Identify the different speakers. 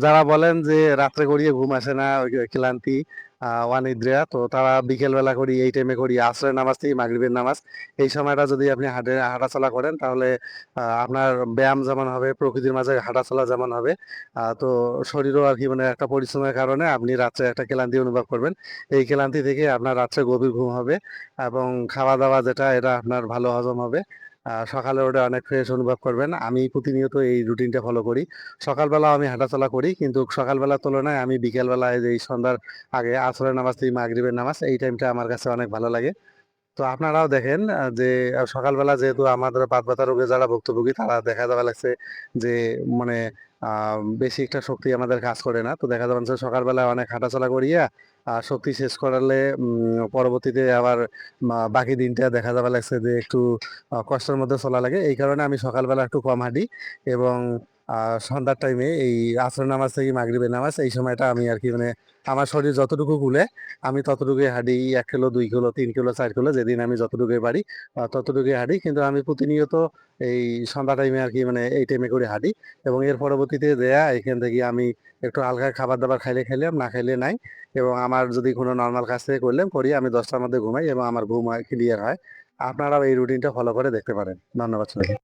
Speaker 1: যারা বলেন যে রাত্রে করিয়ে ঘুম আসে না, ওই যে ক্লান্তি, অনিদ্রা, তো তারা বিকেল বেলা করি, এই টাইমে করি আসরের নামাজ থেকে মাগরিবের নামাজ। এই সময়টা যদি আপনি হাঁটাচলা করেন, তাহলে আপনার ব্যায়াম যেমন হবে, প্রকৃতির মাঝে হাঁটাচলা যেমন হবে, তো শরীরও আর কি মানে একটা পরিশ্রমের কারণে আপনি রাত্রে একটা ক্লান্তি অনুভব করবেন। এই ক্লান্তি থেকে আপনার রাত্রে গভীর ঘুম হবে, এবং খাওয়া দাওয়া যেটা এটা আপনার ভালো হজম হবে। সকালে উঠে অনেক ফ্রেশ অনুভব করবেন। আমি প্রতিনিয়ত এই রুটিনটা ফলো করি। সকালবেলা আমি হাঁটাচলা করি, কিন্তু সকালবেলার তুলনায় আমি বিকেলবেলা এই যে এই সন্ধ্যার আগে আসরের নামাজ থেকে মাগরিবের নামাজ, এই টাইমটা আমার কাছে অনেক ভালো লাগে। তো আপনারাও দেখেন যে সকালবেলা যেহেতু আমাদের বাত ব্যথা রোগে যারা ভুক্তভোগী, তারা দেখা যাওয়া লাগছে যে মানে বেশি একটা শক্তি আমাদের কাজ করে না। তো দেখা যাবে যে সকালবেলা অনেক হাঁটাচলা করিয়া শক্তি শেষ করালে পরবর্তীতে আবার বাকি দিনটা দেখা যাওয়া লাগছে যে একটু কষ্টের মধ্যে চলা লাগে। এই কারণে আমি সকালবেলা একটু কম হাঁটি, এবং সন্ধ্যার টাইমে এই আসর নামাজ থেকে মাগরিবের নামাজ, এই সময়টা আমি আর কি মানে আমার শরীর যতটুকু কুলে আমি ততটুকুই হাঁটি। 1 কিলো, 2 কিলো, 3 কিলো, 4 কিলো, যেদিন আমি যতটুকুই পারি ততটুকুই হাঁটি। কিন্তু আমি প্রতিনিয়ত এই সন্ধ্যা টাইমে আর কি মানে এই টাইমে করে হাঁটি, এবং এর পরবর্তীতে দেয়া এখান থেকে আমি একটু হালকা খাবার দাবার খাইলে খাইলাম, না খাইলে নাই। এবং আমার যদি কোনো নর্মাল কাজ থেকে করলাম করি, আমি 10টার মধ্যে ঘুমাই এবং আমার ঘুম ক্লিয়ার হয়। আপনারাও এই রুটিনটা ফলো করে দেখতে পারেন। ধন্যবাদ সবাইকে।